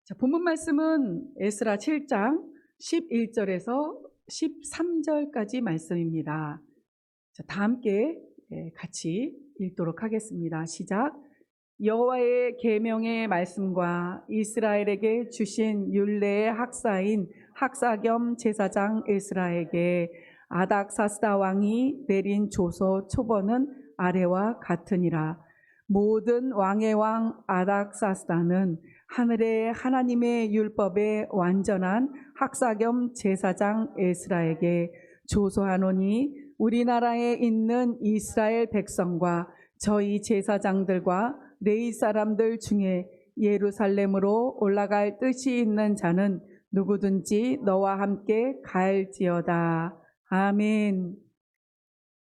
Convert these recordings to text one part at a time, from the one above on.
자, 본문 말씀은 에스라 7장 11절에서 13절까지 말씀입니다. 자, 다 함께 같이 읽도록 하겠습니다. 시작. 여호와의 계명의 말씀과 이스라엘에게 주신 율례의 학사인 학사 겸 제사장 에스라에게 아닥사스다 왕이 내린 조서 초본은 아래와 같으니라. 모든 왕의 왕 아닥사스다는 하늘의 하나님의 율법의 완전한 학사 겸 제사장 에스라에게 조서하노니 우리나라에 있는 이스라엘 백성과 저희 제사장들과 레위 사람들 중에 예루살렘으로 올라갈 뜻이 있는 자는 누구든지 너와 함께 갈지어다. 아멘.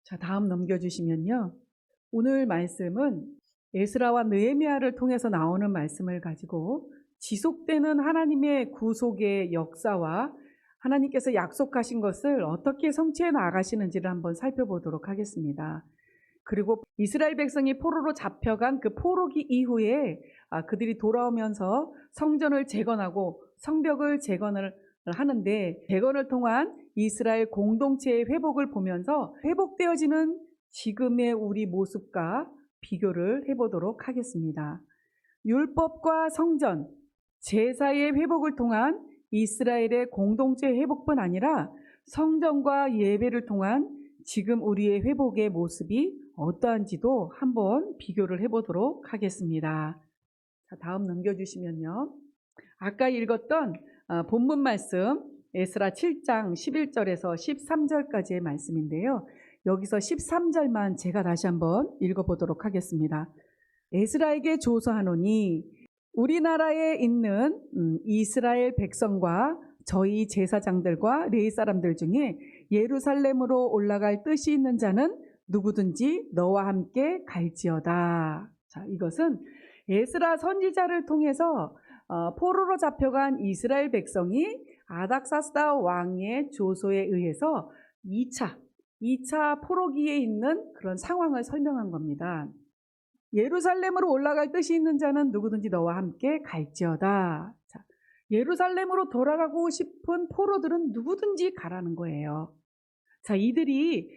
자, 다음 넘겨주시면요. 오늘 말씀은 에스라와 느헤미야를 통해서 나오는 말씀을 가지고 지속되는 하나님의 구속의 역사와 하나님께서 약속하신 것을 어떻게 성취해 나가시는지를 한번 살펴보도록 하겠습니다. 그리고 이스라엘 백성이 포로로 잡혀간 그 포로기 이후에 그들이 돌아오면서 성전을 재건하고 성벽을 재건을 하는데, 재건을 통한 이스라엘 공동체의 회복을 보면서 회복되어지는 지금의 우리 모습과 비교를 해보도록 하겠습니다. 율법과 성전, 제사의 회복을 통한 이스라엘의 공동체 회복뿐 아니라 성전과 예배를 통한 지금 우리의 회복의 모습이 어떠한지도 한번 비교를 해보도록 하겠습니다. 자, 다음 넘겨주시면요. 아까 읽었던 본문 말씀 에스라 7장 11절에서 13절까지의 말씀인데요. 여기서 13절만 제가 다시 한번 읽어보도록 하겠습니다. 에스라에게 조서하노니 우리나라에 있는 이스라엘 백성과 저희 제사장들과 레위 사람들 중에 예루살렘으로 올라갈 뜻이 있는 자는 누구든지 너와 함께 갈지어다. 자, 이것은 에스라 선지자를 통해서 포로로 잡혀간 이스라엘 백성이 아닥사스다 왕의 조서에 의해서 2차 포로기에 있는 그런 상황을 설명한 겁니다. 예루살렘으로 올라갈 뜻이 있는 자는 누구든지 너와 함께 갈지어다. 자, 예루살렘으로 돌아가고 싶은 포로들은 누구든지 가라는 거예요. 자, 이들이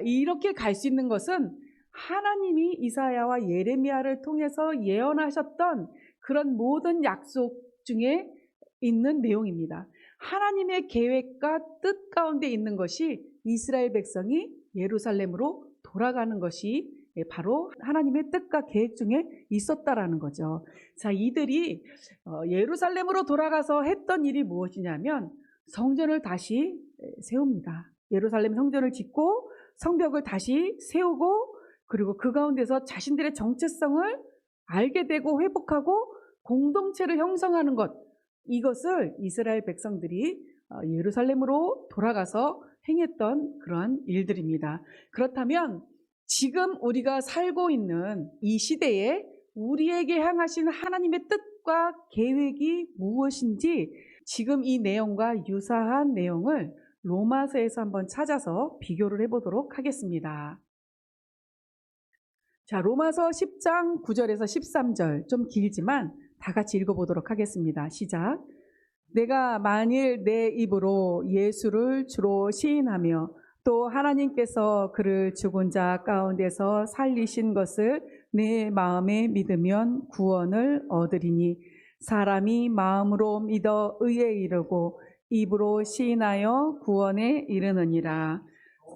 이렇게 갈 수 있는 것은 하나님이 이사야와 예레미야를 통해서 예언하셨던 그런 모든 약속 중에 있는 내용입니다. 하나님의 계획과 뜻 가운데 있는 것이 이스라엘 백성이 예루살렘으로 돌아가는 것이 바로 하나님의 뜻과 계획 중에 있었다라는 거죠. 자, 이들이 예루살렘으로 돌아가서 했던 일이 무엇이냐면 성전을 다시 세웁니다. 예루살렘 성전을 짓고 성벽을 다시 세우고, 그리고 그 가운데서 자신들의 정체성을 알게 되고 회복하고 공동체를 형성하는 것, 이것을 이스라엘 백성들이 예루살렘으로 돌아가서 행했던 그러한 일들입니다. 그렇다면 지금 우리가 살고 있는 이 시대에 우리에게 향하신 하나님의 뜻과 계획이 무엇인지 지금 이 내용과 유사한 내용을 로마서에서 한번 찾아서 비교를 해보도록 하겠습니다. 자, 로마서 10장 9절에서 13절, 좀 길지만 다 같이 읽어보도록 하겠습니다. 시작. 내가 만일 내 입으로 예수를 주로 시인하며 또 하나님께서 그를 죽은 자 가운데서 살리신 것을 내 마음에 믿으면 구원을 얻으리니 사람이 마음으로 믿어 의에 이르고 입으로 시인하여 구원에 이르느니라.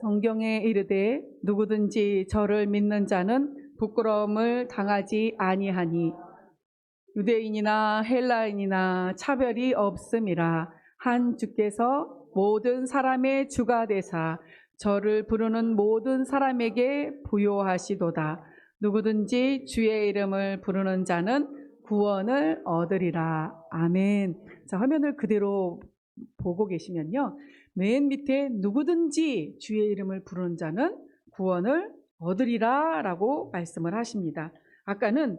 성경에 이르되 누구든지 저를 믿는 자는 부끄러움을 당하지 아니하니 유대인이나 헬라인이나 차별이 없음이라. 한 주께서 모든 사람의 주가 되사 저를 부르는 모든 사람에게 부요하시도다. 누구든지 주의 이름을 부르는 자는 구원을 얻으리라. 아멘. 자, 화면을 그대로 보고 계시면요, 맨 밑에 누구든지 주의 이름을 부르는 자는 구원을 얻으리라 라고 말씀을 하십니다. 아까는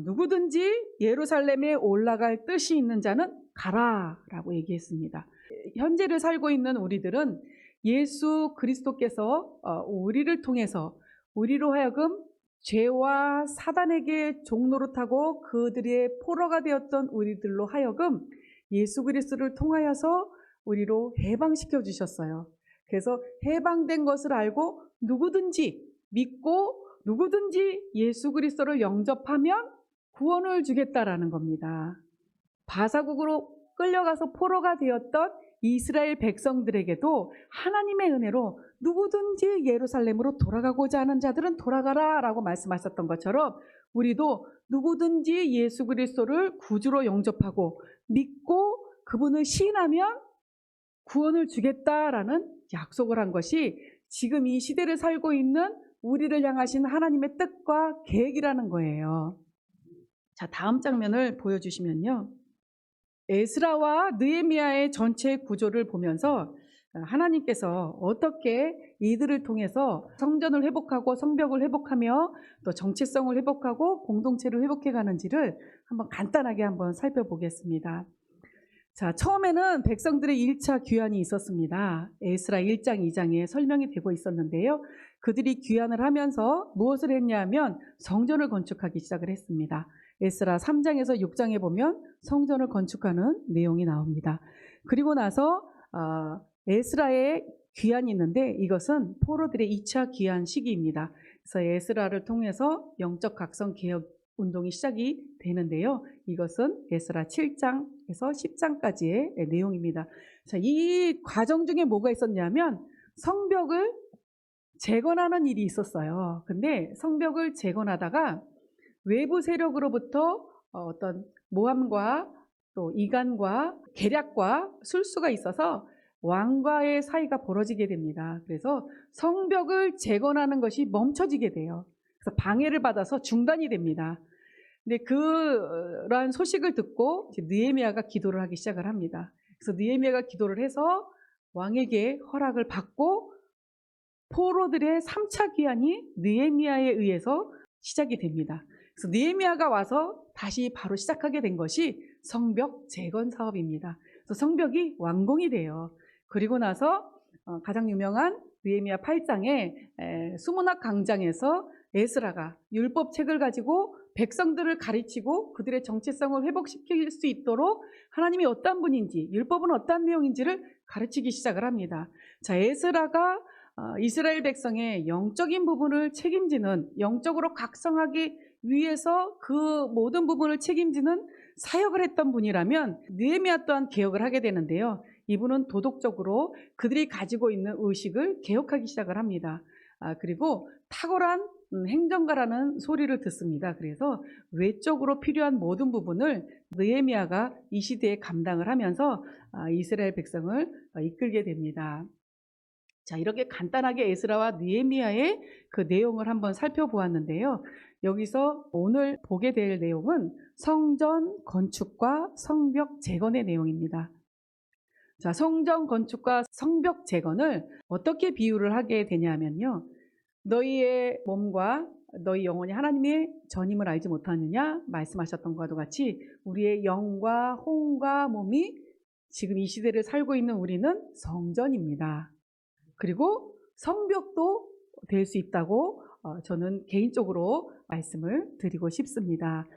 누구든지 예루살렘에 올라갈 뜻이 있는 자는 가라 라고 얘기했습니다. 현재를 살고 있는 우리들은 예수 그리스도께서 우리를 통해서 우리로 하여금 죄와 사단에게 종노릇하고 그들의 포로가 되었던 우리들로 하여금 예수 그리스도를 통하여서 우리로 해방시켜 주셨어요. 그래서 해방된 것을 알고 누구든지 믿고 누구든지 예수 그리스도를 영접하면 구원을 주겠다라는 겁니다. 바사국으로 끌려가서 포로가 되었던 이스라엘 백성들에게도 하나님의 은혜로 누구든지 예루살렘으로 돌아가고자 하는 자들은 돌아가라 라고 말씀하셨던 것처럼 우리도 누구든지 예수 그리스도를 구주로 영접하고 믿고 그분을 시인하면 구원을 주겠다라는 약속을 한 것이 지금 이 시대를 살고 있는 우리를 향하신 하나님의 뜻과 계획이라는 거예요. 자, 다음 장면을 보여주시면요. 에스라와 느헤미야의 전체 구조를 보면서 하나님께서 어떻게 이들을 통해서 성전을 회복하고 성벽을 회복하며 또 정체성을 회복하고 공동체를 회복해 가는지를 한번 간단하게 한번 살펴보겠습니다. 자, 처음에는 백성들의 1차 귀환이 있었습니다. 에스라 1장, 2장에 설명이 되고 있었는데요. 그들이 귀환을 하면서 무엇을 했냐면 성전을 건축하기 시작을 했습니다. 에스라 3장에서 6장에 보면 성전을 건축하는 내용이 나옵니다. 그리고 나서 에스라의 귀환이 있는데 이것은 포로들의 2차 귀환 시기입니다. 그래서 에스라를 통해서 영적 각성 개혁 운동이 시작이 되는데요. 이것은 에스라 7장에서 10장까지의 내용입니다. 자, 이 과정 중에 뭐가 있었냐면 성벽을 재건하는 일이 있었어요. 근데 성벽을 재건하다가 외부 세력으로부터 어떤 모함과 또 이간과 계략과 술수가 있어서 왕과의 사이가 벌어지게 됩니다. 그래서 성벽을 재건하는 것이 멈춰지게 돼요. 그래서 방해를 받아서 중단이 됩니다. 근데 그러한 소식을 듣고 느헤미야가 기도를 하기 시작을 합니다. 그래서 느헤미야가 기도를 해서 왕에게 허락을 받고 포로들의 3차 귀환이 느헤미야에 의해서 시작이 됩니다. 그래서 느헤미야가 와서 다시 바로 시작하게 된 것이 성벽 재건 사업입니다. 그래서 성벽이 완공이 돼요. 그리고 나서 가장 유명한 느헤미야 8장에 수문학 강장에서 에스라가 율법책을 가지고 백성들을 가르치고 그들의 정체성을 회복시킬 수 있도록 하나님이 어떤 분인지 율법은 어떤 내용인지를 가르치기 시작을 합니다. 자, 에스라가 이스라엘 백성의 영적인 부분을 책임지는 영적으로 각성하기 위해서 그 모든 부분을 책임지는 사역을 했던 분이라면 느헤미야 또한 개혁을 하게 되는데요. 이분은 도덕적으로 그들이 가지고 있는 의식을 개혁하기 시작을 합니다. 그리고 탁월한 행정가라는 소리를 듣습니다. 그래서 외적으로 필요한 모든 부분을 느헤미야가 이 시대에 감당을 하면서 이스라엘 백성을 이끌게 됩니다. 자, 이렇게 간단하게 에스라와 느헤미야의 그 내용을 한번 살펴보았는데요. 여기서 오늘 보게 될 내용은 성전 건축과 성벽 재건의 내용입니다. 자, 성전 건축과 성벽 재건을 어떻게 비유를 하게 되냐면요. 너희의 몸과 너희 영혼이 하나님의 전임을 알지 못하느냐 말씀하셨던 것과 같이 우리의 영과 혼과 몸이 지금 이 시대를 살고 있는 우리는 성전입니다. 그리고 성벽도 될 수 있다고 저는 개인적으로 말씀을 드리고 싶습니다.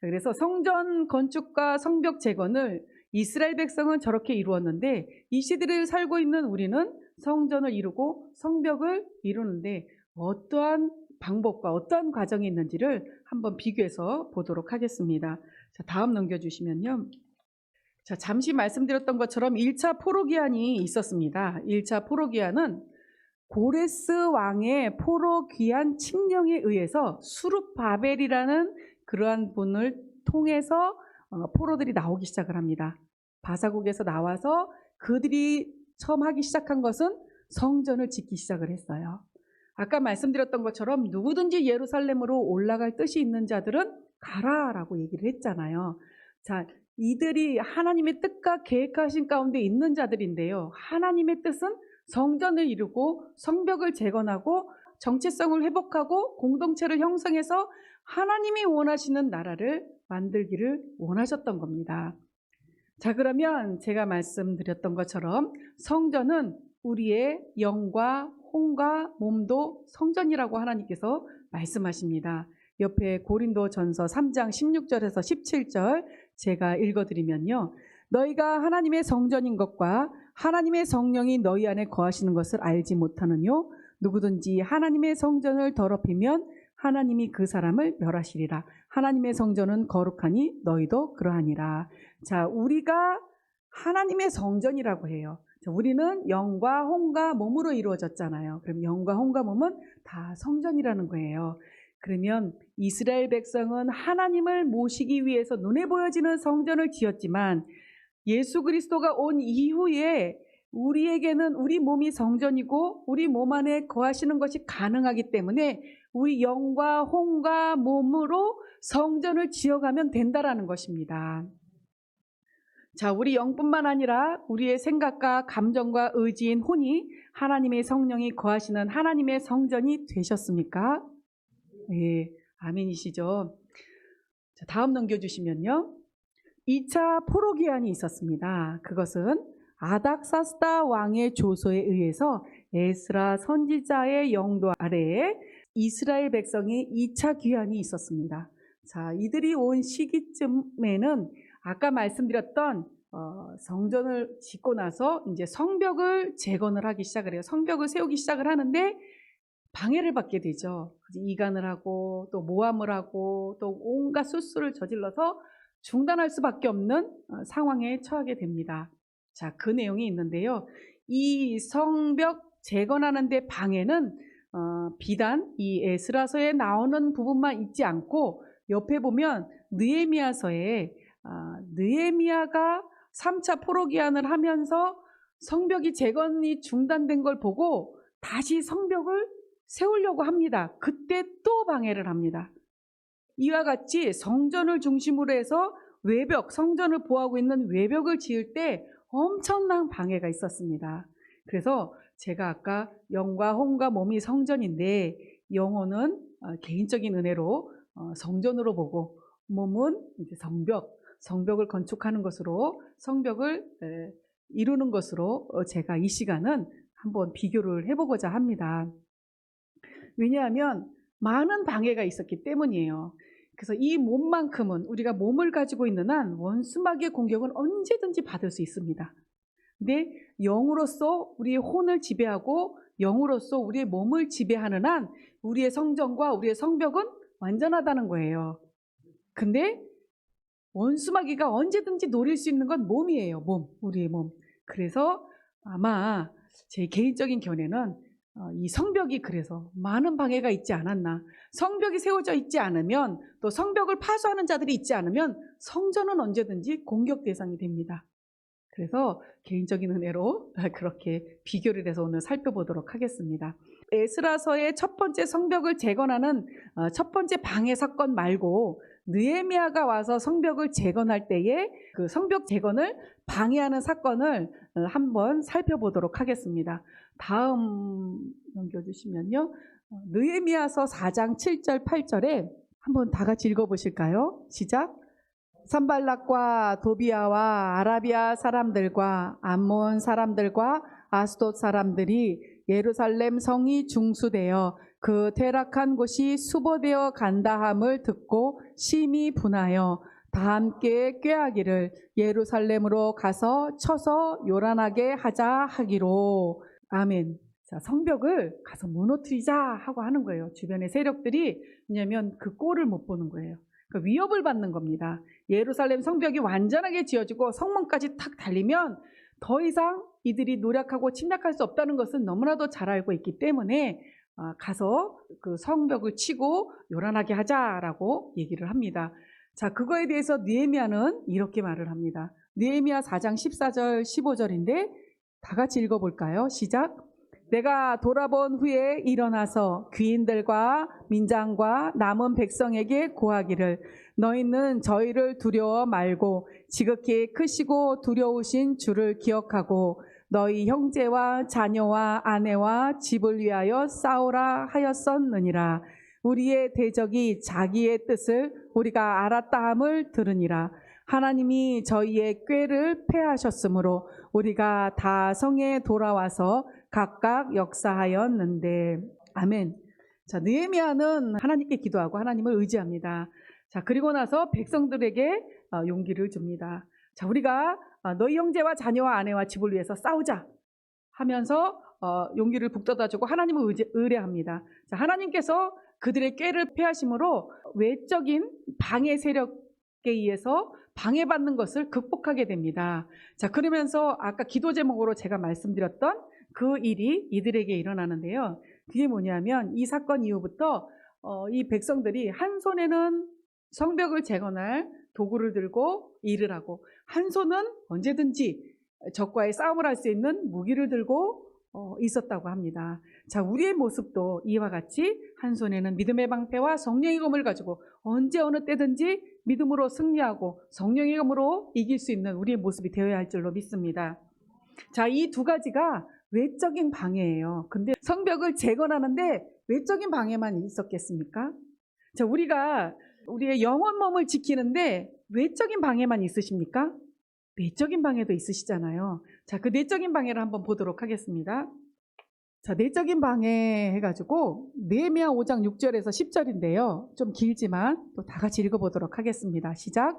그래서 성전 건축과 성벽 재건을 이스라엘 백성은 저렇게 이루었는데 이 시대를 살고 있는 우리는 성전을 이루고 성벽을 이루는데 어떠한 방법과 어떠한 과정이 있는지를 한번 비교해서 보도록 하겠습니다. 자, 다음 넘겨주시면요. 자, 잠시 말씀드렸던 것처럼 1차 포로기한이 있었습니다. 1차 포로기한은 고레스 왕의 포로귀환 칙령에 의해서 수룹바벨이라는 그러한 분을 통해서 포로들이 나오기 시작을 합니다. 바사국에서 나와서 그들이 처음 하기 시작한 것은 성전을 짓기 시작을 했어요. 아까 말씀드렸던 것처럼 누구든지 예루살렘으로 올라갈 뜻이 있는 자들은 가라라고 얘기를 했잖아요. 자, 이들이 하나님의 뜻과 계획하신 가운데 있는 자들인데요. 하나님의 뜻은 성전을 이루고 성벽을 재건하고 정체성을 회복하고 공동체를 형성해서 하나님이 원하시는 나라를 만들기를 원하셨던 겁니다. 자, 그러면 제가 말씀드렸던 것처럼 성전은 우리의 영과 혼과 몸도 성전이라고 하나님께서 말씀하십니다. 옆에 고린도전서 3장 16절에서 17절 제가 읽어드리면요. 너희가 하나님의 성전인 것과 하나님의 성령이 너희 안에 거하시는 것을 알지 못하느뇨. 누구든지 하나님의 성전을 더럽히면 하나님이 그 사람을 멸하시리라. 하나님의 성전은 거룩하니 너희도 그러하니라. 자, 우리가 하나님의 성전이라고 해요. 우리는 영과 혼과 몸으로 이루어졌잖아요. 그럼 영과 혼과 몸은 다 성전이라는 거예요. 그러면 이스라엘 백성은 하나님을 모시기 위해서 눈에 보여지는 성전을 지었지만 예수 그리스도가 온 이후에 우리에게는 우리 몸이 성전이고 우리 몸 안에 거하시는 것이 가능하기 때문에 우리 영과 혼과 몸으로 성전을 지어가면 된다라는 것입니다. 자, 우리 영뿐만 아니라 우리의 생각과 감정과 의지인 혼이 하나님의 성령이 거하시는 하나님의 성전이 되셨습니까? 네, 아멘이시죠. 자, 다음 넘겨주시면요. 2차 포로기한이 있었습니다. 그것은 아닥사스다 왕의 조서에 의해서 에스라 선지자의 영도 아래에 이스라엘 백성의 2차 귀환이 있었습니다. 자, 이들이 온 시기쯤에는 아까 말씀드렸던 성전을 짓고 나서 이제 성벽을 재건을 하기 시작을 해요. 성벽을 세우기 시작을 하는데 방해를 받게 되죠. 이간을 하고 또 모함을 하고 또 온갖 술수를 저질러서 중단할 수밖에 없는 상황에 처하게 됩니다. 자, 그 내용이 있는데요. 이 성벽 재건하는 데 방해는 비단 이 에스라서에 나오는 부분만 있지 않고 옆에 보면 느헤미야서에 느헤미야가 3차 포로기한을 하면서 성벽이 재건이 중단된 걸 보고 다시 성벽을 세우려고 합니다. 그때 또 방해를 합니다. 이와 같이 성전을 중심으로 해서 외벽, 성전을 보호하고 있는 외벽을 지을 때 엄청난 방해가 있었습니다. 그래서 제가 아까 영과 혼과 몸이 성전인데 영혼은 개인적인 은혜로 성전으로 보고 몸은 이제 성벽을 건축하는 것으로 성벽을 이루는 것으로 제가 이 시간은 한번 비교를 해보고자 합니다. 왜냐하면 많은 방해가 있었기 때문이에요. 그래서 이 몸만큼은 우리가 몸을 가지고 있는 한 원수마귀의 공격은 언제든지 받을 수 있습니다. 근데 영으로서 우리의 혼을 지배하고 영으로서 우리의 몸을 지배하는 한 우리의 성전과 우리의 성벽은 완전하다는 거예요. 근데 원수마귀가 언제든지 노릴 수 있는 건 몸이에요. 우리의 몸. 그래서 아마 제 개인적인 견해는 이 성벽이 그래서 많은 방해가 있지 않았나. 성벽이 세워져 있지 않으면 또 성벽을 파수하는 자들이 있지 않으면 성전은 언제든지 공격 대상이 됩니다. 그래서 개인적인 은혜로 그렇게 비교를 해서 오늘 살펴보도록 하겠습니다. 에스라서의 첫 번째 성벽을 재건하는 첫 번째 방해 사건 말고 느헤미야가 와서 성벽을 재건할 때에 그 성벽 재건을 방해하는 사건을 한번 살펴보도록 하겠습니다. 다음 넘겨주시면요. 느헤미야서 4장 7절 8절에 한번 다 같이 읽어보실까요? 시작. 산발락과 도비아와 아라비아 사람들과 암몬 사람들과 아스돗 사람들이 예루살렘 성이 중수되어 그 퇴락한 곳이 수보되어 간다함을 듣고 심히 분하여 다 함께 꾀하기를 예루살렘으로 가서 쳐서 요란하게 하자 하기로. 아멘. 자, 성벽을 가서 무너뜨리자 하고 하는 거예요. 주변의 세력들이. 왜냐하면 그 꼴을 못 보는 거예요. 그러니까 위협을 받는 겁니다. 예루살렘 성벽이 완전하게 지어지고 성문까지 탁 달리면 더 이상 이들이 노력하고 침략할 수 없다는 것은 너무나도 잘 알고 있기 때문에 가서 그 성벽을 치고 요란하게 하자라고 얘기를 합니다. 자, 그거에 대해서 느헤미야는 이렇게 말을 합니다. 느헤미야 4장 14절 15절인데 다 같이 읽어볼까요? 시작. 내가 돌아본 후에 일어나서 귀인들과 민장과 남은 백성에게 고하기를 너희는 저희를 두려워 말고 지극히 크시고 두려우신 주를 기억하고 너희 형제와 자녀와 아내와 집을 위하여 싸우라 하였었느니라. 우리의 대적이 자기의 뜻을 우리가 알았다함을 들으니라. 하나님이 저희의 꾀를 패하셨으므로 우리가 다 성에 돌아와서 각각 역사하였는데. 아멘. 자, 느헤미야는 하나님께 기도하고 하나님을 의지합니다. 자, 그리고 나서 백성들에게 용기를 줍니다. 자, 우리가 너희 형제와 자녀와 아내와 집을 위해서 싸우자 하면서 용기를 북돋아주고 하나님을 의뢰합니다. 자, 하나님께서 그들의 꾀를 패하심으로 외적인 방해 세력에 의해서 방해받는 것을 극복하게 됩니다. 자, 그러면서 아까 기도 제목으로 제가 말씀드렸던 그 일이 이들에게 일어나는데요. 그게 뭐냐면 이 사건 이후부터 이 백성들이 한 손에는 성벽을 재건할 도구를 들고 일을 하고, 한 손은 언제든지 적과의 싸움을 할 수 있는 무기를 들고 있었다고 합니다. 자, 우리의 모습도 이와 같이 한 손에는 믿음의 방패와 성령의 검을 가지고 언제 어느 때든지 믿음으로 승리하고 성령의 검으로 이길 수 있는 우리의 모습이 되어야 할 줄로 믿습니다. 자, 이 두 가지가 외적인 방해예요. 근데 성벽을 재건하는데 외적인 방해만 있었겠습니까? 자, 우리가 우리의 영혼 몸을 지키는데 외적인 방해만 있으십니까? 내적인 방해도 있으시잖아요. 자, 그 내적인 방해를 한번 보도록 하겠습니다. 자, 내적인 방해 해가지고 느헤미야 5장 6절에서 10절인데요. 좀 길지만 또 다 같이 읽어보도록 하겠습니다. 시작.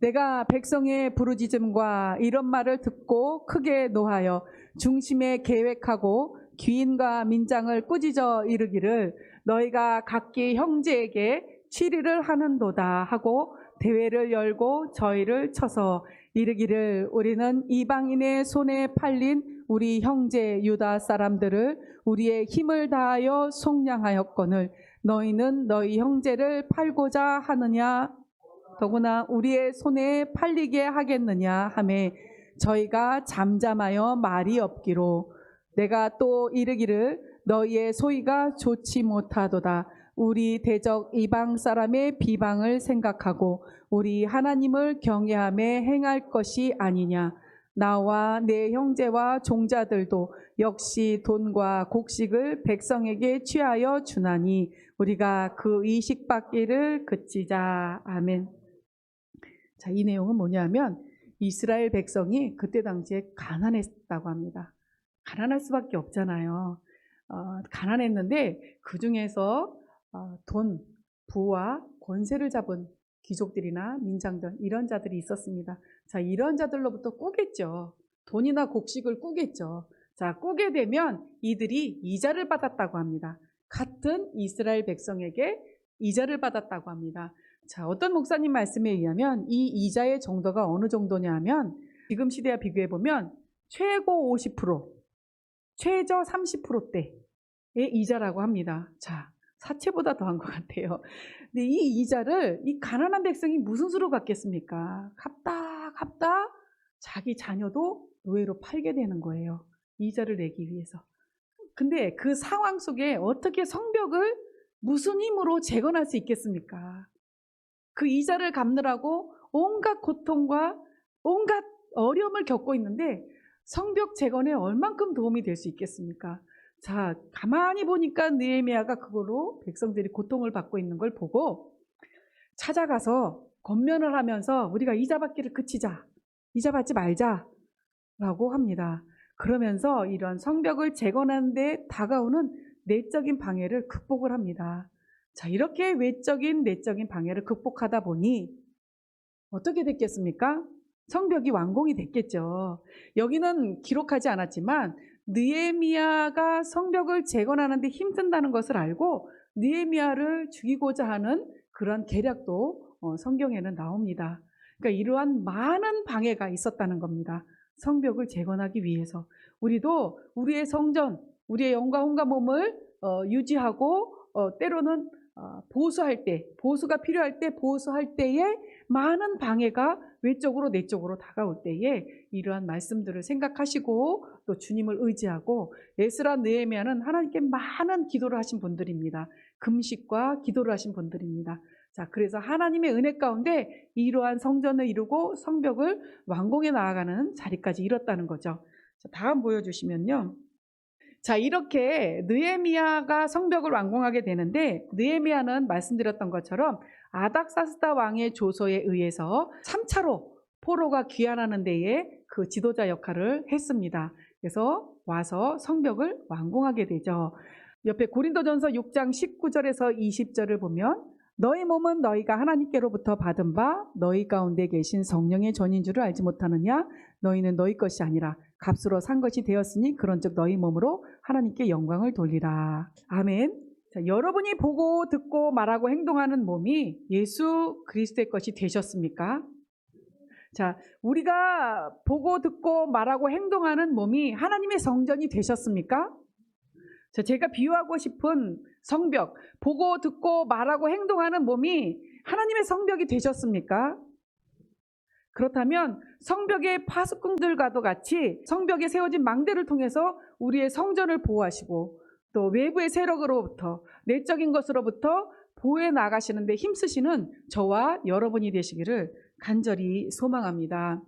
내가 백성의 부르짖음과 이런 말을 듣고 크게 노하여 중심에 계획하고 귀인과 민장을 꾸짖어 이르기를 너희가 각기 형제에게 치리를 하는도다 하고 대회를 열고 저희를 쳐서 이르기를 우리는 이방인의 손에 팔린 우리 형제 유다 사람들을 우리의 힘을 다하여 속량하였거늘 너희는 너희 형제를 팔고자 하느냐 더구나 우리의 손에 팔리게 하겠느냐 하매 저희가 잠잠하여 말이 없기로 내가 또 이르기를 너희의 소위가 좋지 못하도다. 우리 대적 이방 사람의 비방을 생각하고 우리 하나님을 경외하며 행할 것이 아니냐. 나와 내 형제와 종자들도 역시 돈과 곡식을 백성에게 취하여 주나니 우리가 그 이식 받기를 그치자. 아멘. 자, 이 내용은 뭐냐면 이스라엘 백성이 그때 당시에 가난했다고 합니다. 가난할 수밖에 없잖아요. 가난했는데 그 중에서 돈, 부와 권세를 잡은 귀족들이나 민장들 이런 자들이 있었습니다. 자, 이런 자들로부터 꾸겠죠. 돈이나 곡식을 꾸겠죠. 자, 꾸게 되면 이들이 이자를 받았다고 합니다. 같은 이스라엘 백성에게 이자를 받았다고 합니다. 자, 어떤 목사님 말씀에 의하면 이 이자의 정도가 어느 정도냐 하면 지금 시대와 비교해 보면 최고 50%, 최저 30%대의 이자라고 합니다. 자, 사채보다 더한 것 같아요. 근데 이 이자를 이 가난한 백성이 무슨 수로 갚겠습니까? 갚다 자기 자녀도 노예로 팔게 되는 거예요. 이자를 내기 위해서. 근데 그 상황 속에 어떻게 성벽을 무슨 힘으로 재건할 수 있겠습니까? 그 이자를 갚느라고 온갖 고통과 온갖 어려움을 겪고 있는데 성벽 재건에 얼만큼 도움이 될 수 있겠습니까? 자, 가만히 보니까 느헤미야가 그걸로 백성들이 고통을 받고 있는 걸 보고 찾아가서 권면을 하면서 우리가 이자 받기를 그치자, 이자 받지 말자라고 합니다. 그러면서 이런 성벽을 재건하는 데 다가오는 내적인 방해를 극복을 합니다. 자, 이렇게 외적인 내적인 방해를 극복하다 보니 어떻게 됐겠습니까? 성벽이 완공이 됐겠죠. 여기는 기록하지 않았지만 느헤미야가 성벽을 재건하는 데 힘든다는 것을 알고 느헤미야를 죽이고자 하는 그런 계략도 성경에는 나옵니다. 그러니까 이러한 많은 방해가 있었다는 겁니다. 성벽을 재건하기 위해서 우리도 우리의 성전, 우리의 영과 혼과 몸을 유지하고 때로는 보수할 때, 보수가 필요할 때 보수할 때에 많은 방해가 외적으로 내적으로 다가올 때에 이러한 말씀들을 생각하시고 또 주님을 의지하고 에스라 느헤미야는 하나님께 많은 기도를 하신 분들입니다. 금식과 기도를 하신 분들입니다. 자, 그래서 하나님의 은혜 가운데 이러한 성전을 이루고 성벽을 완공해 나아가는 자리까지 이뤘다는 거죠. 자, 다음 보여주시면요. 자, 이렇게 느헤미야가 성벽을 완공하게 되는데 느헤미야는 말씀드렸던 것처럼 아닥사스다 왕의 조서에 의해서 3차로 포로가 귀환하는 데에 그 지도자 역할을 했습니다. 그래서 와서 성벽을 완공하게 되죠. 옆에 고린도전서 6장 19절에서 20절을 보면 너희 몸은 너희가 하나님께로부터 받은 바 너희 가운데 계신 성령의 전인 줄을 알지 못하느냐? 너희는 너희 것이 아니라 값으로 산 것이 되었으니 그런즉 너희 몸으로 하나님께 영광을 돌리라. 아멘. 자, 여러분이 보고 듣고 말하고 행동하는 몸이 예수 그리스도의 것이 되셨습니까? 자, 우리가 보고 듣고 말하고 행동하는 몸이 하나님의 성전이 되셨습니까? 자, 제가 비유하고 싶은 성벽, 보고 듣고 말하고 행동하는 몸이 하나님의 성벽이 되셨습니까? 그렇다면 성벽의 파수꾼들과도 같이 성벽에 세워진 망대를 통해서 우리의 성전을 보호하시고 또 외부의 세력으로부터 내적인 것으로부터 보호해 나가시는데 힘쓰시는 저와 여러분이 되시기를 간절히 소망합니다.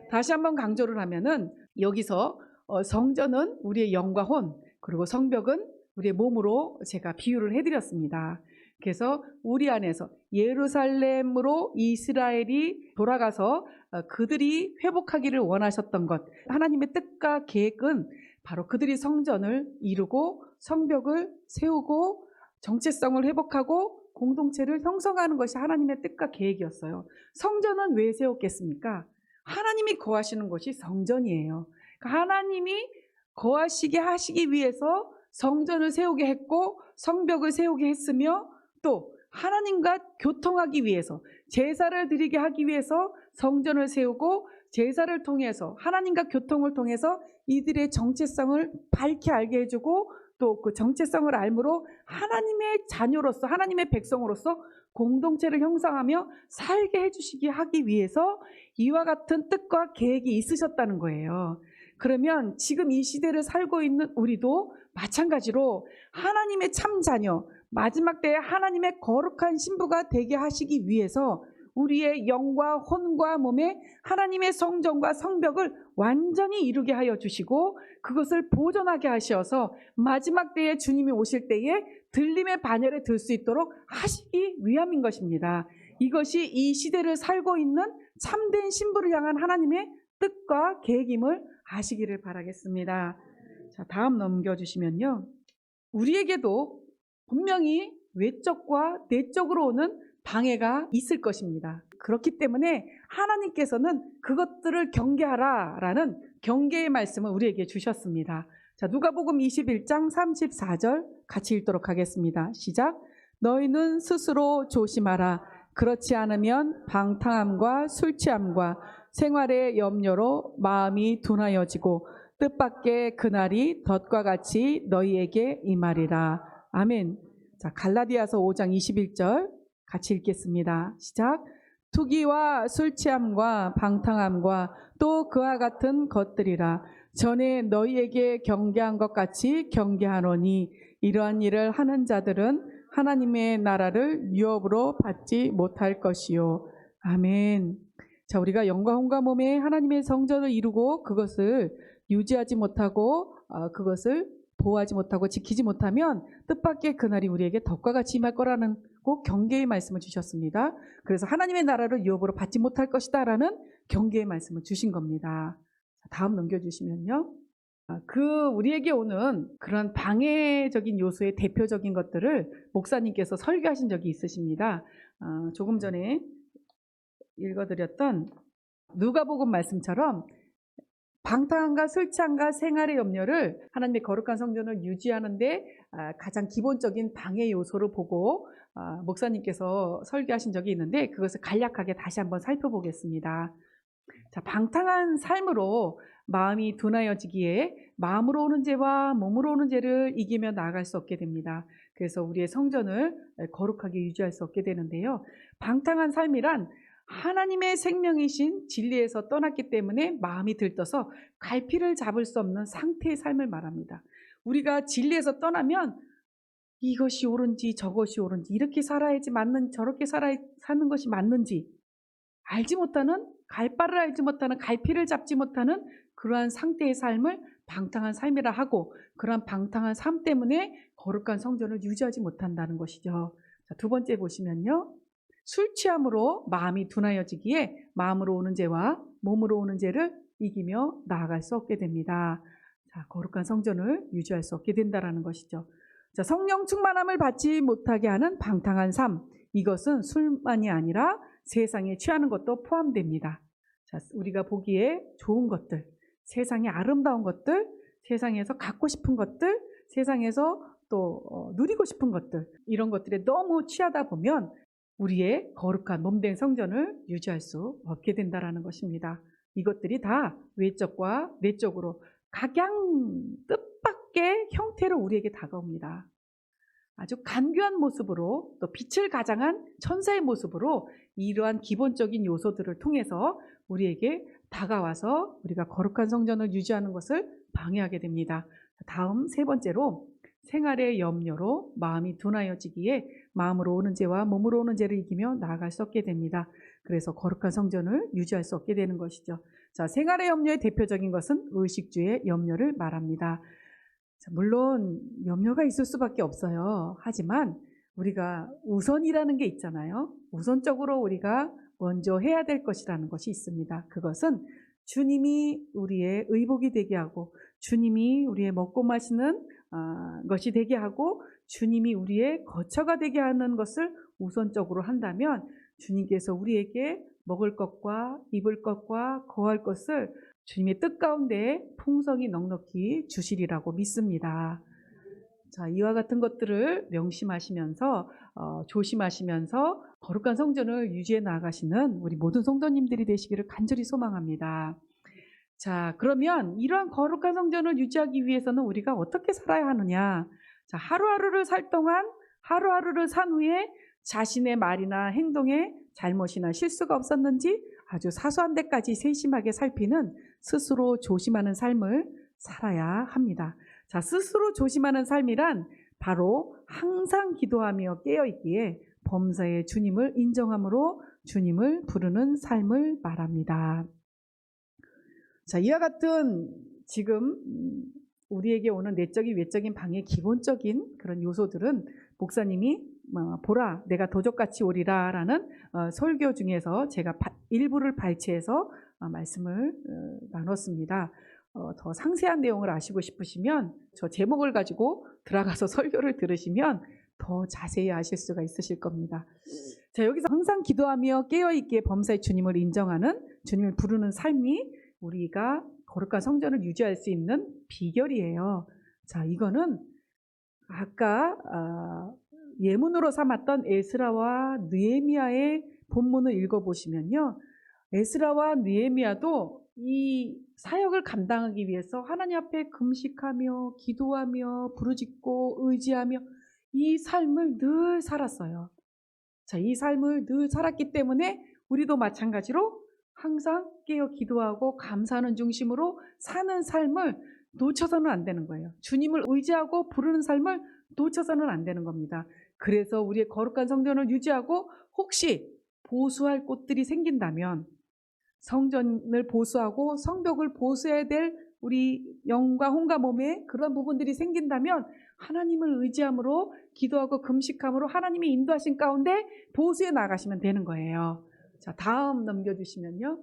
다시 한번 강조를 하면은 여기서 성전은 우리의 영과 혼, 그리고 성벽은 우리의 몸으로 제가 비유를 해드렸습니다. 그래서 우리 안에서 예루살렘으로 이스라엘이 돌아가서 그들이 회복하기를 원하셨던 것, 하나님의 뜻과 계획은 바로 그들이 성전을 이루고 성벽을 세우고 정체성을 회복하고 공동체를 형성하는 것이 하나님의 뜻과 계획이었어요. 성전은 왜 세웠겠습니까? 하나님이 거하시는 곳이 성전이에요. 그러니까 하나님이 거하시게 하시기 위해서 성전을 세우게 했고 성벽을 세우게 했으며 또 하나님과 교통하기 위해서 제사를 드리게 하기 위해서 성전을 세우고 제사를 통해서 하나님과 교통을 통해서 이들의 정체성을 밝히 알게 해주고 또 그 정체성을 알므로 하나님의 자녀로서 하나님의 백성으로서 공동체를 형성하며 살게 해주시게 하기 위해서 이와 같은 뜻과 계획이 있으셨다는 거예요. 그러면 지금 이 시대를 살고 있는 우리도 마찬가지로 하나님의 참 자녀, 마지막 때에 하나님의 거룩한 신부가 되게 하시기 위해서 우리의 영과 혼과 몸에 하나님의 성전과 성벽을 완전히 이루게 하여 주시고 그것을 보존하게 하셔서 마지막 때에 주님이 오실 때에 들림의 반열에 들 수 있도록 하시기 위함인 것입니다. 이것이 이 시대를 살고 있는 참된 신부를 향한 하나님의 뜻과 계획임을 아시기를 바라겠습니다. 자, 다음 넘겨주시면요. 우리에게도 분명히 외적과 내적으로 오는 방해가 있을 것입니다. 그렇기 때문에 하나님께서는 그것들을 경계하라라는 경계의 말씀을 우리에게 주셨습니다. 자, 누가복음 21장 34절 같이 읽도록 하겠습니다. 시작. 너희는 스스로 조심하라. 그렇지 않으면 방탕함과 술 취함과 생활의 염려로 마음이 둔하여지고 뜻밖의 그날이 덫과 같이 너희에게 임하리라. 아멘. 자, 갈라디아서 5장 21절 같이 읽겠습니다. 시작. 투기와 술 취함과 방탕함과 또 그와 같은 것들이라. 전에 너희에게 경계한 것 같이 경계하노니 이러한 일을 하는 자들은 하나님의 나라를 유업으로 받지 못할 것이요. 아멘. 자, 우리가 영과 혼과 몸에 하나님의 성전을 이루고 그것을 유지하지 못하고 그것을 보호하지 못하고 지키지 못하면 뜻밖의 그날이 우리에게 덫과 같이 임할 거라는 꼭 경계의 말씀을 주셨습니다. 그래서 하나님의 나라를 유업으로 받지 못할 것이다 라는 경계의 말씀을 주신 겁니다. 다음 넘겨주시면요. 우리에게 오는 그런 방해적인 요소의 대표적인 것들을 목사님께서 설교하신 적이 있으십니다. 조금 전에 읽어드렸던 누가복음 말씀처럼 방탕함과 술 취함과 생활의 염려를 하나님의 거룩한 성전을 유지하는데 가장 기본적인 방해 요소로 보고 목사님께서 설교하신 적이 있는데 그것을 간략하게 다시 한번 살펴보겠습니다. 자, 방탕한 삶으로 마음이 둔하여지기에 마음으로 오는 죄와 몸으로 오는 죄를 이기며 나아갈 수 없게 됩니다. 그래서 우리의 성전을 거룩하게 유지할 수 없게 되는데요. 방탕한 삶이란 하나님의 생명이신 진리에서 떠났기 때문에 마음이 들떠서 갈피를 잡을 수 없는 상태의 삶을 말합니다. 우리가 진리에서 떠나면 이것이 옳은지 저것이 옳은지 이렇게 살아야지 맞는지 저렇게 사는 것이 맞는지 알지 못하는 갈바를 알지 못하는 갈피를 잡지 못하는 그러한 상태의 삶을 방탕한 삶이라 하고 그러한 방탕한 삶 때문에 거룩한 성전을 유지하지 못한다는 것이죠. 자, 두 번째 보시면요. 술 취함으로 마음이 둔하여지기에 마음으로 오는 죄와 몸으로 오는 죄를 이기며 나아갈 수 없게 됩니다. 자, 거룩한 성전을 유지할 수 없게 된다는 것이죠. 자, 성령 충만함을 받지 못하게 하는 방탕한 삶, 이것은 술만이 아니라 세상에 취하는 것도 포함됩니다. 자, 우리가 보기에 좋은 것들, 세상의 아름다운 것들, 세상에서 갖고 싶은 것들, 세상에서 또 누리고 싶은 것들, 이런 것들에 너무 취하다 보면 우리의 거룩한 몸된 성전을 유지할 수 없게 된다는 것입니다. 이것들이 다 외적과 내적으로 각양 뜻밖의 형태로 우리에게 다가옵니다. 아주 간교한 모습으로, 또 빛을 가장한 천사의 모습으로 이러한 기본적인 요소들을 통해서 우리에게 다가와서 우리가 거룩한 성전을 유지하는 것을 방해하게 됩니다. 다음 세 번째로, 생활의 염려로 마음이 둔하여지기에 마음으로 오는 죄와 몸으로 오는 죄를 이기며 나아갈 수 없게 됩니다. 그래서 거룩한 성전을 유지할 수 없게 되는 것이죠. 자, 생활의 염려의 대표적인 것은 의식주의 염려를 말합니다. 자, 물론 염려가 있을 수밖에 없어요. 하지만 우리가 우선이라는 게 있잖아요. 우선적으로 우리가 먼저 해야 될 것이라는 것이 있습니다. 그것은 주님이 우리의 의복이 되게 하고, 주님이 우리의 먹고 마시는 것이 되게 하고, 주님이 우리의 거처가 되게 하는 것을 우선적으로 한다면 주님께서 우리에게 먹을 것과 입을 것과 거할 것을 주님의 뜻 가운데 풍성히 넉넉히 주시리라고 믿습니다. 자, 이와 같은 것들을 명심하시면서 조심하시면서 거룩한 성전을 유지해 나가시는 우리 모든 성도님들이 되시기를 간절히 소망합니다. 자, 그러면 이러한 거룩한 성전을 유지하기 위해서는 우리가 어떻게 살아야 하느냐? 자, 하루하루를 살 동안, 하루하루를 산 후에 자신의 말이나 행동에 잘못이나 실수가 없었는지 아주 사소한 데까지 세심하게 살피는 스스로 조심하는 삶을 살아야 합니다. 자, 스스로 조심하는 삶이란 바로 항상 기도하며 깨어있기에 범사의 주님을 인정함으로 주님을 부르는 삶을 말합니다. 자, 이와 같은 지금 우리에게 오는 내적인 외적인 방해의 기본적인 그런 요소들은 목사님이 보라 내가 도적같이 오리라 라는 설교 중에서 제가 일부를 발췌해서 말씀을 나눴습니다. 더 상세한 내용을 아시고 싶으시면 저 제목을 가지고 들어가서 설교를 들으시면 더 자세히 아실 수가 있으실 겁니다. 자, 여기서 항상 기도하며 깨어있기에 범사의 주님을 인정하는, 주님을 부르는 삶이 우리가 거룩한 성전을 유지할 수 있는 비결이에요. 자, 이거는 아까 예문으로 삼았던 에스라와 느헤미야의 본문을 읽어보시면요, 에스라와 느헤미야도 이 사역을 감당하기 위해서 하나님 앞에 금식하며 기도하며 부르짖고 의지하며 이 삶을 늘 살았어요. 자, 이 삶을 늘 살았기 때문에 우리도 마찬가지로 항상 깨어 기도하고 감사하는 중심으로 사는 삶을 놓쳐서는 안 되는 거예요. 주님을 의지하고 부르는 삶을 놓쳐서는 안 되는 겁니다. 그래서 우리의 거룩한 성전을 유지하고 혹시 보수할 곳들이 생긴다면, 성전을 보수하고 성벽을 보수해야 될 우리 영과 혼과 몸에 그런 부분들이 생긴다면 하나님을 의지함으로 기도하고 금식함으로 하나님이 인도하신 가운데 보수해 나가시면 되는 거예요. 자, 다음 넘겨주시면요.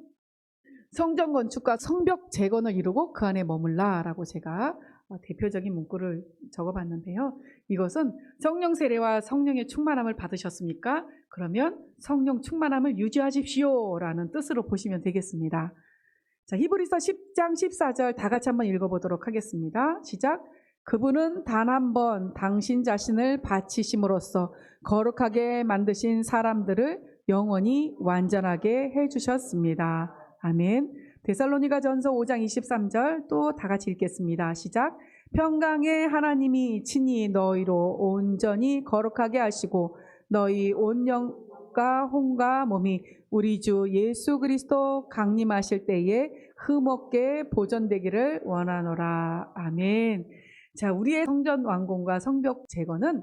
성전 건축과 성벽 재건을 이루고 그 안에 머물라 라고 제가 대표적인 문구를 적어봤는데요. 이것은 성령 세례와 성령의 충만함을 받으셨습니까? 그러면 성령 충만함을 유지하십시오 라는 뜻으로 보시면 되겠습니다. 자, 히브리서 10장 14절 다 같이 한번 읽어보도록 하겠습니다. 시작. 그분은 단 한 번 당신 자신을 바치심으로써 거룩하게 만드신 사람들을 영원히 완전하게 해주셨습니다. 아멘. 데살로니가전서 5장 23절 또 다 같이 읽겠습니다. 시작. 평강의 하나님이 친히 너희로 온전히 거룩하게 하시고 너희 온 영과 혼과 몸이 우리 주 예수 그리스도 강림하실 때에 흠없게 보존되기를 원하노라. 아멘. 자, 우리의 성전 완공과 성벽 재건은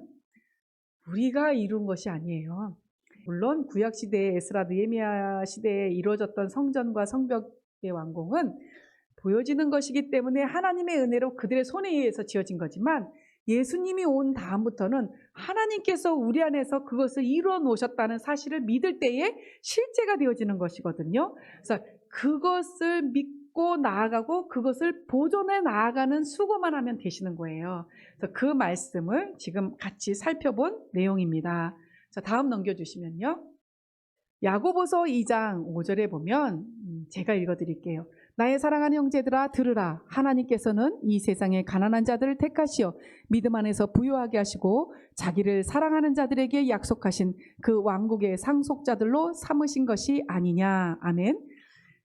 우리가 이룬 것이 아니에요. 물론 구약시대의 에스라 느헤미야 시대에 이루어졌던 성전과 성벽의 완공은 보여지는 것이기 때문에 하나님의 은혜로 그들의 손에 의해서 지어진 거지만, 예수님이 온 다음부터는 하나님께서 우리 안에서 그것을 이루어 놓으셨다는 사실을 믿을 때에 실제가 되어지는 것이거든요. 그래서 그것을 믿고 묻고 나아가고 그것을 보존해 나아가는 수고만 하면 되시는 거예요. 그래서 그 말씀을 지금 같이 살펴본 내용입니다. 자, 다음 넘겨주시면요. 야고보서 2장 5절에 보면 제가 읽어드릴게요. 나의 사랑하는 형제들아 들으라. 하나님께서는 이 세상의 가난한 자들을 택하시어 믿음 안에서 부유하게 하시고 자기를 사랑하는 자들에게 약속하신 그 왕국의 상속자들로 삼으신 것이 아니냐. 아멘.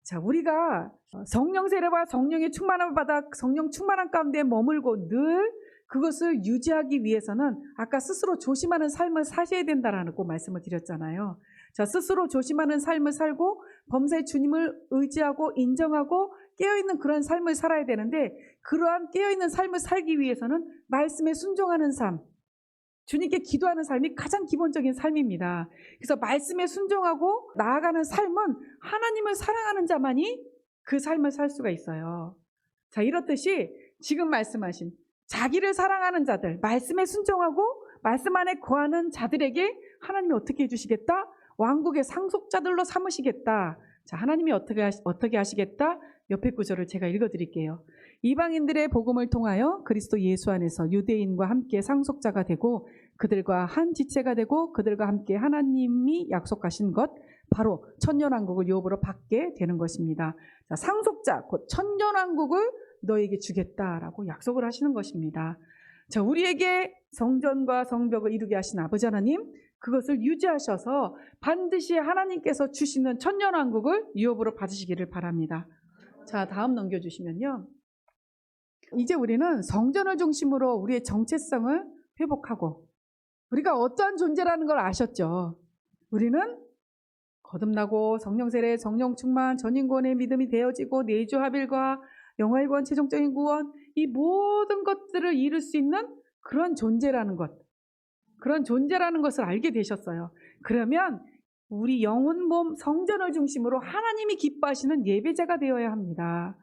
자, 우리가 성령 세례와 성령의 충만함을 받아 성령 충만함 가운데 머물고 늘 그것을 유지하기 위해서는 아까 스스로 조심하는 삶을 사셔야 된다라고 말씀을 드렸잖아요. 자, 스스로 조심하는 삶을 살고 범사의 주님을 의지하고 인정하고 깨어있는 그런 삶을 살아야 되는데, 그러한 깨어있는 삶을 살기 위해서는 말씀에 순종하는 삶, 주님께 기도하는 삶이 가장 기본적인 삶입니다. 그래서 말씀에 순종하고 나아가는 삶은 하나님을 사랑하는 자만이 그 삶을 살 수가 있어요. 자, 이렇듯이 지금 말씀하신 자기를 사랑하는 자들, 말씀에 순종하고 말씀 안에 거하는 자들에게 하나님이 어떻게 해주시겠다? 왕국의 상속자들로 삼으시겠다. 자, 하나님이 어떻게 하시겠다? 옆에 구절을 제가 읽어드릴게요. 이방인들의 복음을 통하여 그리스도 예수 안에서 유대인과 함께 상속자가 되고 그들과 한 지체가 되고 그들과 함께 하나님이 약속하신 것, 바로 천년왕국을 유업으로 받게 되는 것입니다. 자, 상속자, 곧 천년왕국을 너에게 주겠다라고 약속을 하시는 것입니다. 자, 우리에게 성전과 성벽을 이루게 하신 아버지 하나님, 그것을 유지하셔서 반드시 하나님께서 주시는 천년왕국을 유업으로 받으시기를 바랍니다. 자, 다음 넘겨주시면요. 이제 우리는 성전을 중심으로 우리의 정체성을 회복하고, 우리가 어떠한 존재라는 걸 아셨죠? 우리는 거듭나고 성령 세례, 성령 충만, 전인권의 믿음이 되어지고 내주 합일과 영화의 구원, 최종적인 구원, 이 모든 것들을 이룰 수 있는 그런 존재라는 것, 그런 존재라는 것을 알게 되셨어요. 그러면 우리 영혼, 몸, 성전을 중심으로 하나님이 기뻐하시는 예배자가 되어야 합니다.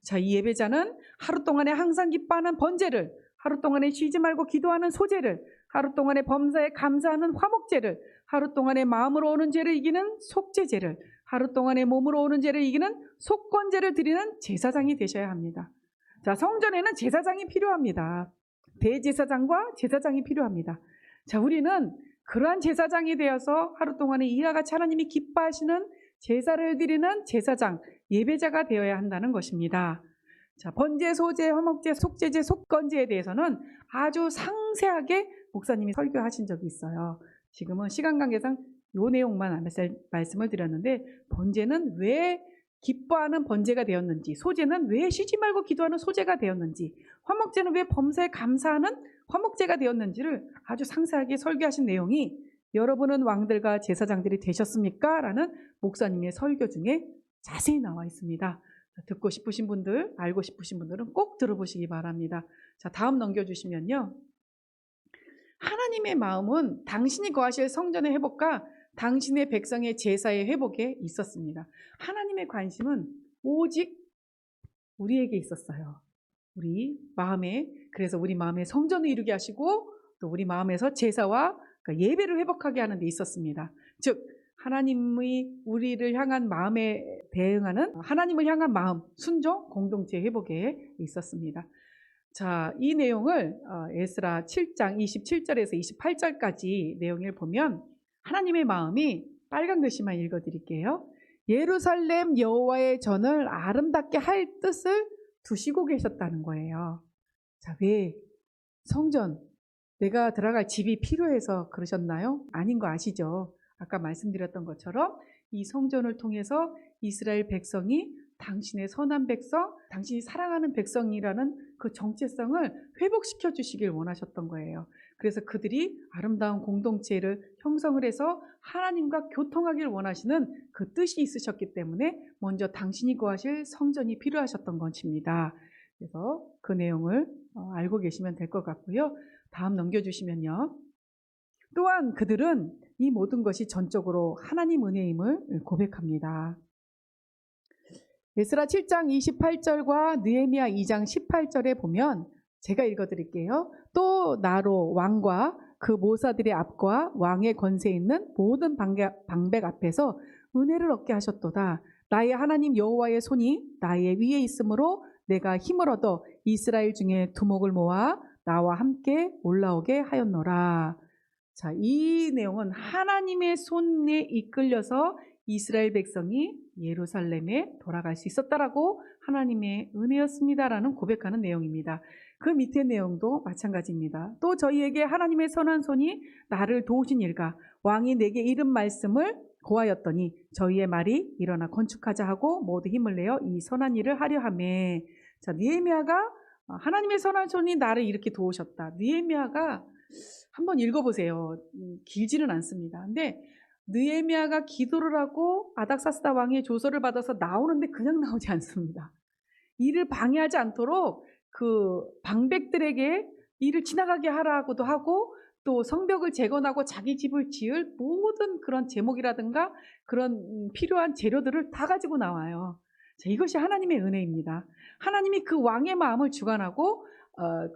자, 이 예배자는 하루 동안에 항상 기뻐하는 번제를, 하루 동안에 쉬지 말고 기도하는 소제를, 하루 동안에 범사에 감사하는 화목제를, 하루 동안에 마음으로 오는 죄를 이기는 속죄제를, 하루 동안에 몸으로 오는 죄를 이기는 속건제를 드리는 제사장이 되셔야 합니다. 자, 성전에는 제사장이 필요합니다. 대제사장과 제사장이 필요합니다. 자, 우리는 그러한 제사장이 되어서 하루 동안에 이와 같이 하나님이 기뻐하시는 제사를 드리는 제사장, 예배자가 되어야 한다는 것입니다. 자, 번제, 소제, 화목제, 속죄제, 속건제에 대해서는 아주 상세하게 목사님이 설교하신 적이 있어요. 지금은 시간 관계상 이 내용만 말씀을 드렸는데, 번제는 왜 기뻐하는 번제가 되었는지, 소제는 왜 쉬지 말고 기도하는 소제가 되었는지, 화목제는 왜 범사에 감사하는 화목제가 되었는지를 아주 상세하게 설교하신 내용이 여러분은 왕들과 제사장들이 되셨습니까? 라는 목사님의 설교 중에 자세히 나와 있습니다. 듣고 싶으신 분들, 알고 싶으신 분들은 꼭 들어보시기 바랍니다. 자, 다음 넘겨주시면요. 하나님의 마음은 당신이 거하실 성전의 회복과 당신의 백성의 제사의 회복에 있었습니다. 하나님의 관심은 오직 우리에게 있었어요. 우리 마음에, 그래서 우리 마음에 성전을 이루게 하시고 또 우리 마음에서 제사와 예배를 회복하게 하는 데 있었습니다. 즉 하나님의 우리를 향한 마음에 대응하는 하나님을 향한 마음, 순종, 공동체 회복에 있었습니다. 자, 이 내용을 에스라 7장 27절에서 28절까지 내용을 보면 하나님의 마음이 빨간 글씨만 읽어드릴게요. 예루살렘 여호와의 전을 아름답게 할 뜻을 두시고 계셨다는 거예요. 자, 왜 성전, 내가 들어갈 집이 필요해서 그러셨나요? 아닌 거 아시죠? 아까 말씀드렸던 것처럼 이 성전을 통해서 이스라엘 백성이 당신의 선한 백성, 당신이 사랑하는 백성이라는 그 정체성을 회복시켜 주시길 원하셨던 거예요. 그래서 그들이 아름다운 공동체를 형성을 해서 하나님과 교통하길 원하시는 그 뜻이 있으셨기 때문에 먼저 당신이 거하실 성전이 필요하셨던 것입니다. 그래서 그 내용을 알고 계시면 될 것 같고요. 다음 넘겨주시면요. 또한 그들은 이 모든 것이 전적으로 하나님 은혜임을 고백합니다. 에스라 7장 28절과 느헤미야 2장 18절에 보면 제가 읽어드릴게요. 또 나로 왕과 그 모사들의 앞과 왕의 권세 있는 모든 방백 앞에서 은혜를 얻게 하셨도다. 나의 하나님 여호와의 손이 나의 위에 있으므로 내가 힘을 얻어 이스라엘 중에 두목을 모아 나와 함께 올라오게 하였노라. 자, 이 내용은 하나님의 손에 이끌려서 이스라엘 백성이 예루살렘에 돌아갈 수 있었다라고 하나님의 은혜였습니다라는 고백하는 내용입니다. 그 밑에 내용도 마찬가지입니다. 또 저희에게 하나님의 선한 손이 나를 도우신 일과 왕이 내게 이른 말씀을 고하였더니 저희의 말이 일어나 건축하자 하고 모두 힘을 내어 이 선한 일을 하려 하매. 자, 느헤미야가 하나님의 선한 손이 나를 이렇게 도우셨다. 느헤미야가 한번 읽어보세요. 길지는 않습니다. 근데 느헤미야가 기도를 하고 아닥사스다 왕의 조서를 받아서 나오는데 그냥 나오지 않습니다. 일을 방해하지 않도록 그 방백들에게 일을 지나가게 하라고도 하고 또 성벽을 재건하고 자기 집을 지을 모든 그런 제목이라든가 그런 필요한 재료들을 다 가지고 나와요. 자, 이것이 하나님의 은혜입니다. 하나님이 그 왕의 마음을 주관하고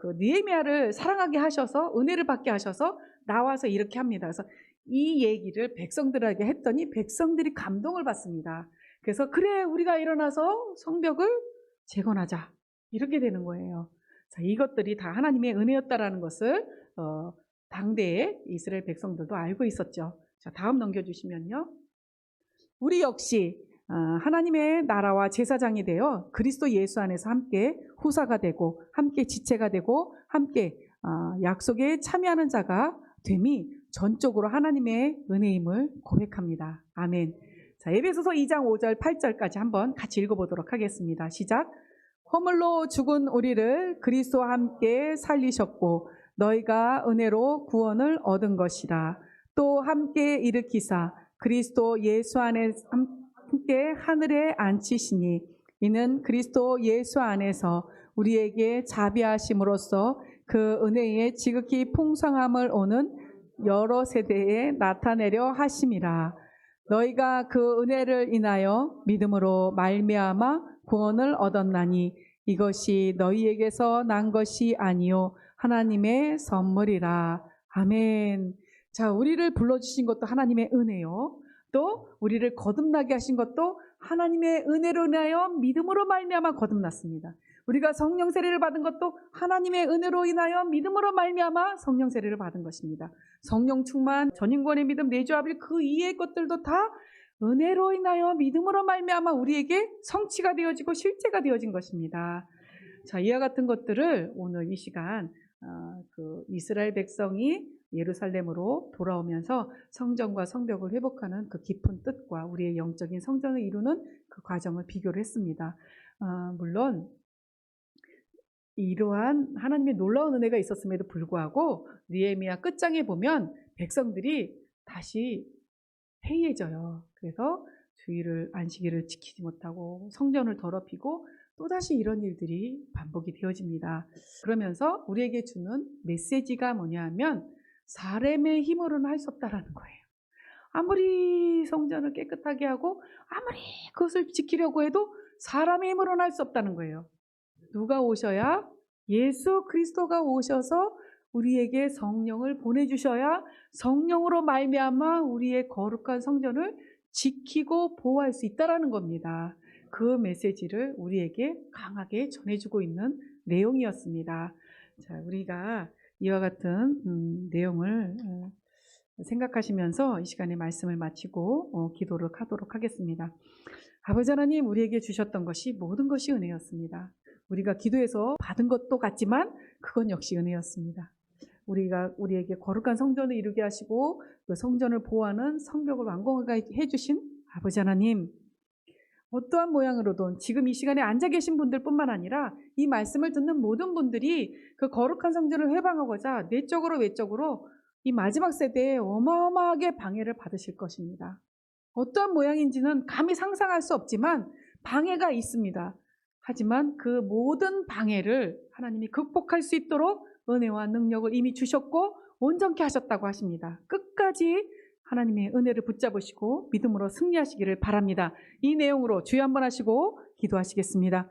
그 느헤미야를 사랑하게 하셔서 은혜를 받게 하셔서 나와서 이렇게 합니다. 그래서 이 얘기를 백성들에게 했더니 백성들이 감동을 받습니다. 그래서 그래 우리가 일어나서 성벽을 재건하자 이렇게 되는 거예요. 자, 이것들이 다 하나님의 은혜였다라는 것을 당대의 이스라엘 백성들도 알고 있었죠. 자, 다음 넘겨주시면요. 우리 역시 하나님의 나라와 제사장이 되어 그리스도 예수 안에서 함께 후사가 되고 함께 지체가 되고 함께 약속에 참여하는 자가 됨이 전적으로 하나님의 은혜임을 고백합니다. 아멘. 자, 에베소서 2장 5절 8절까지 한번 같이 읽어보도록 하겠습니다. 시작. 허물로 죽은 우리를 그리스도와 함께 살리셨고 너희가 은혜로 구원을 얻은 것이라. 또 함께 일으키사 그리스도 예수 안에 함께 하늘에 앉히시니 이는 그리스도 예수 안에서 우리에게 자비하심으로써 그 은혜의 지극히 풍성함을 오는 여러 세대에 나타내려 하심이라. 너희가 그 은혜를 인하여 믿음으로 말미암아 구원을 얻었나니 이것이 너희에게서 난 것이 아니요 하나님의 선물이라. 아멘. 자, 우리를 불러주신 것도 하나님의 은혜요. 또 우리를 거듭나게 하신 것도 하나님의 은혜로 인하여 믿음으로 말미암아 거듭났습니다. 우리가 성령 세례를 받은 것도 하나님의 은혜로 인하여 믿음으로 말미암아 성령 세례를 받은 것입니다. 성령 충만, 전인권의 믿음, 내주합일 그 이외의 것들도 다 은혜로 인하여 믿음으로 말미암아 우리에게 성취가 되어지고 실제가 되어진 것입니다. 자, 이와 같은 것들을 오늘 이 시간 그 이스라엘 백성이 예루살렘으로 돌아오면서 성전과 성벽을 회복하는 그 깊은 뜻과 우리의 영적인 성장을 이루는 그 과정을 비교를 했습니다. 물론 이러한 하나님의 놀라운 은혜가 있었음에도 불구하고 느헤미야 끝장에 보면 백성들이 다시 해이해져요. 그래서 주일을 안식일을 지키지 못하고 성전을 더럽히고 또다시 이런 일들이 반복이 되어집니다. 그러면서 우리에게 주는 메시지가 뭐냐 하면 사람의 힘으로는 할 수 없다라는 거예요. 아무리 성전을 깨끗하게 하고 아무리 그것을 지키려고 해도 사람의 힘으로는 할 수 없다는 거예요. 누가 오셔야? 예수 그리스도가 오셔서 우리에게 성령을 보내주셔야 성령으로 말미암아 우리의 거룩한 성전을 지키고 보호할 수 있다는 겁니다. 그 메시지를 우리에게 강하게 전해주고 있는 내용이었습니다. 자, 우리가 이와 같은 내용을 생각하시면서 이 시간에 말씀을 마치고 기도를 하도록 하겠습니다. 아버지 하나님, 우리에게 주셨던 것이 모든 것이 은혜였습니다. 우리가 기도해서 받은 것도 같지만 그건 역시 은혜였습니다. 우리에게 거룩한 성전을 이루게 하시고 그 성전을 보호하는 성벽을 완공하게 해주신 아버지 하나님, 어떠한 모양으로든 지금 이 시간에 앉아 계신 분들뿐만 아니라 이 말씀을 듣는 모든 분들이 그 거룩한 성전을 회방하고자 내적으로 외적으로 이 마지막 세대에 어마어마하게 방해를 받으실 것입니다. 어떠한 모양인지는 감히 상상할 수 없지만 방해가 있습니다. 하지만 그 모든 방해를 하나님이 극복할 수 있도록 은혜와 능력을 이미 주셨고 온전케 하셨다고 하십니다. 끝까지 하나님의 은혜를 붙잡으시고 믿음으로 승리하시기를 바랍니다. 이 내용으로 주여 한번 하시고 기도하시겠습니다.